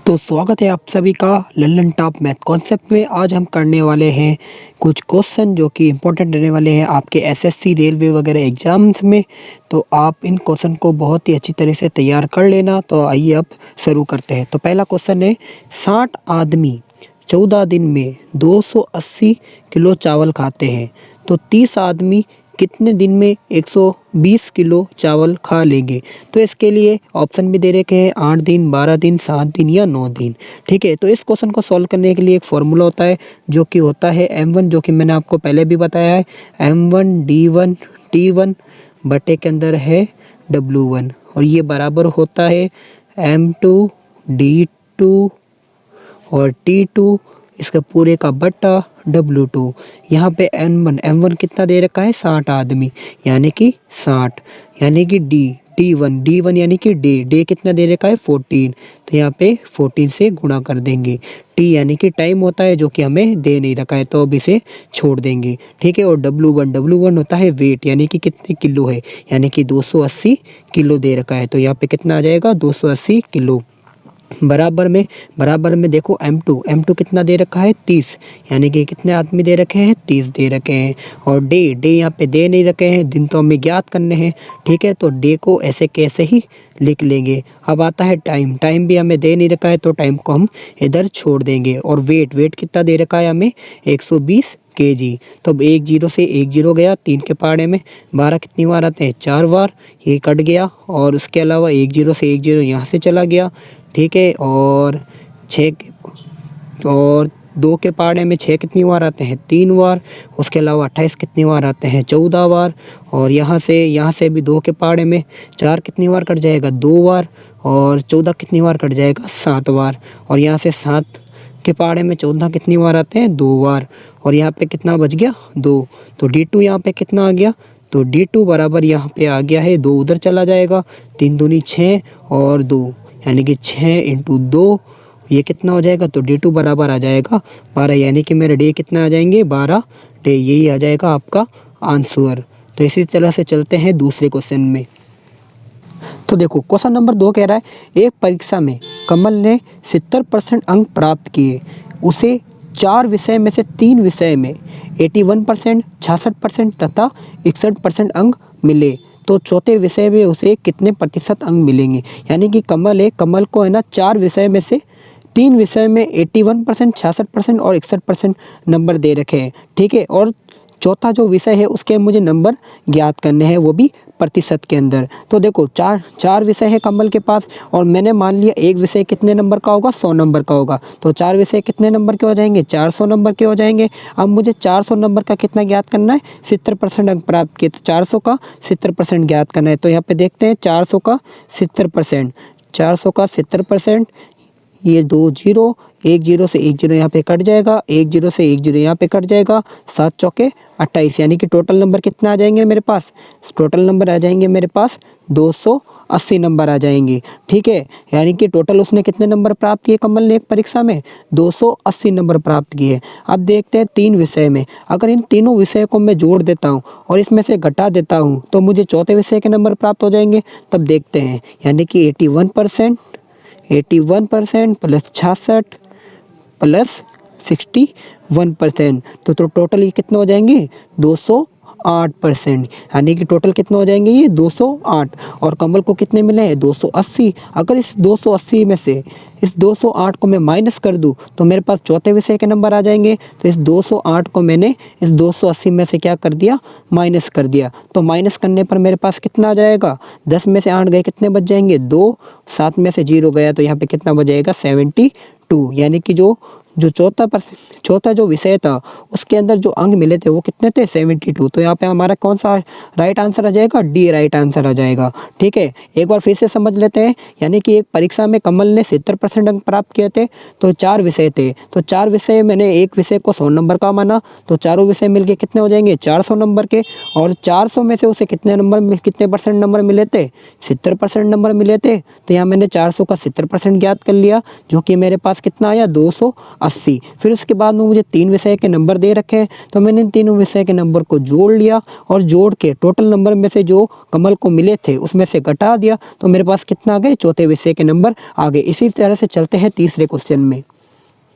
तो स्वागत है आप सभी का लल्लन टॉप मैथ कॉन्सेप्ट में। आज हम करने वाले हैं कुछ क्वेश्चन जो कि इम्पोर्टेंट रहने वाले हैं आपके एसएससी रेलवे वगैरह एग्जाम्स में। तो आप इन क्वेश्चन को बहुत ही अच्छी तरह से तैयार कर लेना। तो आइए अब शुरू करते हैं। तो पहला क्वेश्चन है, 60 आदमी 14 दिन में 280 किलो चावल खाते हैं, तो 30 आदमी कितने दिन में 120 किलो चावल खा लेंगे। तो इसके लिए ऑप्शन भी दे रखे हैं 8 दिन, 12 दिन, 7 दिन या 9 दिन। ठीक है, तो इस क्वेश्चन को सॉल्व करने के लिए एक फॉर्मूला होता है जो कि होता है m1, जो कि मैंने आपको पहले भी बताया है, m1 d1 t1 बटे के अंदर है w1, और ये बराबर होता है m2 d2 और T2 इसका पूरे का बट्टा W2। यहाँ पे M1 कितना दे रखा है, 60 आदमी, यानी कि 60, यानी कि D1 यानी कि डे कितना दे रखा है, 14। तो यहाँ पे 14 से गुणा कर देंगे। T यानी कि टाइम होता है जो कि हमें दे नहीं रखा है, तो अब इसे छोड़ देंगे। ठीक है, और W1 होता है वेट, यानी कि कितने किलो है, यानी कि 280 किलो दे रखा है। तो यहाँ पे कितना आ जाएगा, 280 किलो। बराबर में देखो M2 कितना दे रखा है, 30, यानी कि कितने आदमी दे रखे हैं, 30 दे रखे हैं। और डे यहाँ पे दे नहीं रखे हैं, दिन तो हमें ज्ञात करने हैं। ठीक है, तो डे को ऐसे कैसे ही लिख लेंगे। अब आता है टाइम भी हमें दे नहीं रखा है, तो टाइम को हम इधर छोड़ देंगे। और वेट कितना दे रखा है हमें, 120 kg। तो अब 1 0 से 1 0 गया, 3 के पहाड़े में 12 कितनी बार आते हैं, 4 बार, ये कट गया। और उसके अलावा 1 0 से 1 0 यहाँ से चला गया। ठीक है, और 2 के पहाड़े में 6 कितनी बार आते हैं, 3 बार। उसके अलावा 28 कितनी बार आते हैं, 14 बार। और यहाँ से भी 2 के पहाड़े में 4 कितनी बार कट जाएगा, 2 बार। और 14 कितनी बार कट जाएगा, 7 बार। और यहाँ से 7 के पहाड़े में 14 कितनी बार आते हैं, 2 बार। और यहाँ पे कितना बच गया, 2। तो D2 यहाँ पे कितना आ गया, तो D2 बराबर यहाँ पे आ गया है 2, उधर चला जाएगा, 3 दूनी 6 और 2, यानी कि 6 × 2, ये कितना हो जाएगा, तो D2 बराबर आ जाएगा 12, यानी कि मेरे डे कितना आ जाएंगे, 12 डे। यही आ जाएगा आपका आंसर। तो इसी तरह से चलते हैं दूसरे क्वेश्चन में। तो देखो क्वेश्चन नंबर 2 कह रहा है, एक परीक्षा में कमल ने 70% अंक प्राप्त किए, उसे 4 विषय में से 3 विषय में 81%, 66% तथा 61% अंक मिले, तो चौथे विषय में उसे कितने प्रतिशत अंक मिलेंगे। यानी कि कमल को है ना 4 विषय में से 3 विषय में 81%, 66% और 61% नंबर दे रखे हैं। ठीक है, और चौथा जो विषय है उसके मुझे नंबर ज्ञात करने हैं, वो भी प्रतिशत के अंदर। तो देखो चार विषय है कमल के पास, और मैंने मान लिया एक विषय कितने नंबर का होगा, 100 नंबर का होगा। तो 4 विषय कितने नंबर के हो जाएंगे, 400 नंबर के हो जाएंगे। अब मुझे 400 नंबर का कितना ज्ञात करना है, 70% अंक प्राप्त किए, तो 400 का 70% ज्ञात करना है। तो यहाँ पे देखते हैं 400 का 70%, ये 2 0, 1 0 से 1 0 यहाँ पे कट जाएगा, 1 0 से 1 0 यहाँ पे कट जाएगा, 7 चौके 28, यानी कि टोटल नंबर कितना आ जाएंगे मेरे पास, टोटल नंबर आ जाएंगे मेरे पास 280 नंबर आ जाएंगे। ठीक है, यानी कि टोटल उसने कितने नंबर प्राप्त किए कमल ने एक परीक्षा में, 280 नंबर प्राप्त किए। अब देखते हैं 3 विषय में, अगर इन तीनों विषय को मैं जोड़ देता हूँ और इसमें से घटा देता हूँ तो मुझे चौथे विषय के नंबर प्राप्त हो जाएंगे। तब देखते हैं, यानी कि 81% प्लस 66 प्लस 61%, तो टोटल ये कितना हो जाएंगे, 208%, यानी कि टोटल कितना हो जाएंगे ये 208। और कमल को कितने मिले हैं, 280। अगर इस 280 में से इस 208 को मैं माइनस कर दूं तो मेरे पास चौथे विषय के नंबर आ जाएंगे। तो इस 208 को मैंने इस 280 में से क्या कर दिया, माइनस कर दिया। तो माइनस करने पर मेरे पास कितना आ जाएगा, 10 में से 8 गए, कितने बच जाएंगे, 2। 7 में से 0 गया, तो यहाँ पे कितना बच जाएगा, 72। यानी कि जो चौथा जो विषय था उसके अंदर जो अंक मिले थे वो कितने थे, 72। तो यहाँ पे हमारा कौन सा राइट आंसर आ जाएगा, डी राइट आंसर आ जाएगा। ठीक है, एक बार फिर से समझ लेते हैं। यानी कि एक परीक्षा में कमल ने 70% अंक प्राप्त किए थे, तो 4 विषय थे, तो 4 विषय मैंने एक विषय को 100 नंबर का माना, तो चारों विषय मिलके कितने हो जाएंगे, 400 नंबर के। और 400 में से उसे कितने परसेंट नंबर मिले थे, 70% नंबर मिले थे। तो यहाँ मैंने 400 का 70% ज्ञात कर लिया, जो कि मेरे पास कितना आया, 280 80। फिर उसके बाद में मुझे 3 विषय के नंबर दे रखे हैं, तो मैंने इन तीनों विषय के नंबर को जोड़ लिया और जोड़ के टोटल नंबर में से जो कमल को मिले थे उसमें से घटा दिया, तो मेरे पास कितना आ गए, चौथे विषय के नंबर आ गए। इसी तरह से चलते हैं तीसरे क्वेश्चन में।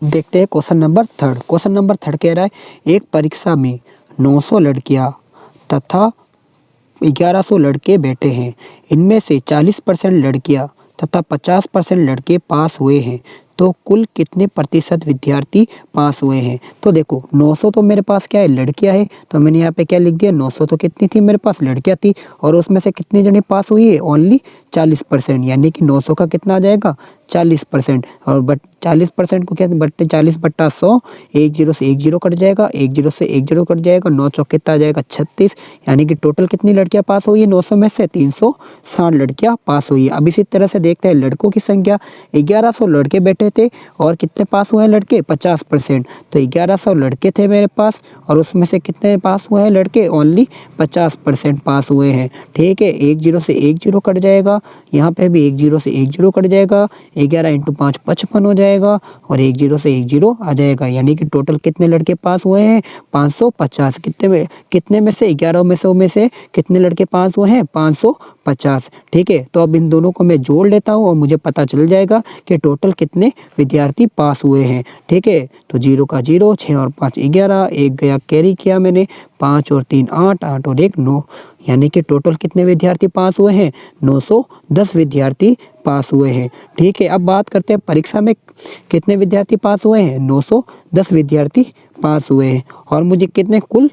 देखते हैं question number third. Question number third कह रहा है एक परीक्षा में 900 लड़कियां तथा 1100 लड़के बैठे हैं, इनमें से 40% लड़कियां तथा 50% लड़के पास हुए हैं, तो कुल कितने प्रतिशत विद्यार्थी पास हुए हैं। तो देखो 900 तो मेरे पास क्या है, लड़कियां है, तो मैंने यहाँ पे क्या लिख दिया, 900 तो कितनी थी मेरे पास, लड़कियां थी, और उसमें से कितने जने पास हुई है, ओनली 40%, यानी कि 900 का कितना आ जाएगा, 40%। और बट 40% को क्या, बट्टे 40/100, एक जीरो से एक जीरो कट जाएगा, एक जीरो से एक जीरो कट जाएगा, 9 चौक कितना आ जाएगा, 36, यानी कि टोटल कितनी लड़कियां पास हुई है 900 में से, 360 लड़कियां पास हुई है। अब इसी तरह से देखते हैं लड़कों की संख्या, 1100 लड़के बैठे थे और कितने पास हुए हैं लड़के, 50%, तो 1100 लड़के थे मेरे पास और उसमें से कितने पास हुए हैं लड़के, ओनली 50% पास हुए हैं। ठीक है, एक जीरो से एक जीरो कट जाएगा, यहाँ पे भी एक जीरो से एक जीरो कट जाएगा, 11 × 5 55 हो जाएगा और एक जीरो से एक जीरो आ जाएगा, यानी कि टोटल कितने लड़के पास हुए हैं, 550। कितने में से, 11 में से कितने लड़के पास हुए हैं, 550। ठीक है, तो अब इन दोनों को मैं जोड़ लेता हूँ और मुझे पता चल जाएगा कि टोटल कितने विद्यार्थी पास हुए हैं। ठीक है, तो 0 का 0, 6 और 5 11, एक गया कैरी किया मैंने, 5 और 3 8, 8 और 1 9, यानी कि टोटल कितने विद्यार्थी पास हुए हैं, 910 विद्यार्थी पास हुए हैं। ठीक है, अब बात करते हैं परीक्षा में कितने विद्यार्थी पास हुए हैं, 910 विद्यार्थी पास हुए हैं, और मुझे कुल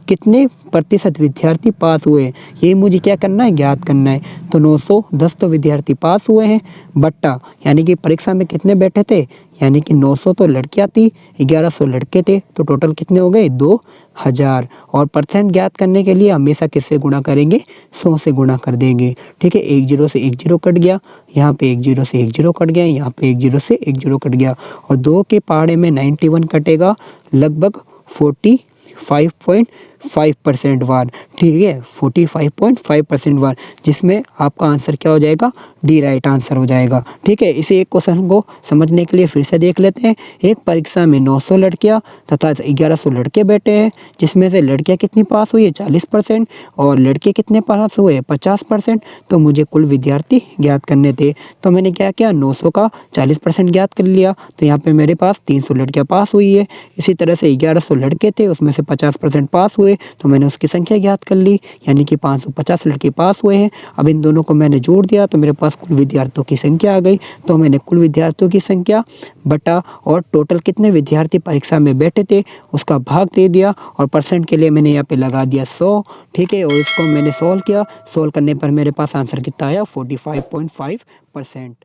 कितने प्रतिशत विद्यार्थी पास हुए हैं, ये मुझे क्या करना है, ज्ञात करना है। तो 910 तो विद्यार्थी पास हुए हैं, बट्टा यानी कि परीक्षा में कितने बैठे थे, यानी कि 900 तो लड़कियां थी, 1100 लड़के थे, तो टोटल कितने हो गए, 2000। और परसेंट ज्ञात करने के लिए हमेशा किससे गुणा करेंगे, 100 से गुणा कर देंगे। ठीक है, एक जीरो से एक जीरो कट गया, यहाँ पे एक जीरो से एक जीरो कट गया, यहाँ पे एक जीरो से एक जीरो कट गया, और 2 के पहाड़े में 91 कटेगा, लगभग 45.5% वार। ठीक है, 45.5% वार, जिसमें आपका आंसर क्या हो जाएगा, डी राइट आंसर हो जाएगा। ठीक है, इसे एक क्वेश्चन को समझने के लिए फिर से देख लेते हैं। एक परीक्षा में 900 लड़कियां तथा 1100 लड़के बैठे हैं, जिसमें से लड़कियां कितनी पास हुई है, 40%, और लड़के कितने पास हुए, 50%। तो मुझे कुल विद्यार्थी ज्ञात करने थे, तो मैंने क्या किया, 900 का 40% ज्ञात कर लिया, तो यहाँ पे मेरे पास 300 लड़कियाँ पास हुई है। इसी तरह से 1100 लड़के थे, उसमें से 50% पास हुए, तो मैंने उसकी संख्या ज्ञात कर ली, यानी कि 550 लड़के पास हुए हैं। अब इन दोनों को मैंने जोड़ दिया, तो मेरे पास कुल विद्यार्थियों की संख्या आ गई। तो मैंने कुल विद्यार्थियों की संख्या बटा और टोटल कितने विद्यार्थी परीक्षा में बैठे थे उसका भाग दे दिया, और परसेंट के लिए मैंने यहाँ पे लगा दिया 100। ठीक है, और इसको मैंने सॉल्व किया, सॉल्व करने पर मेरे पास आंसर कितना आया, 45.5%।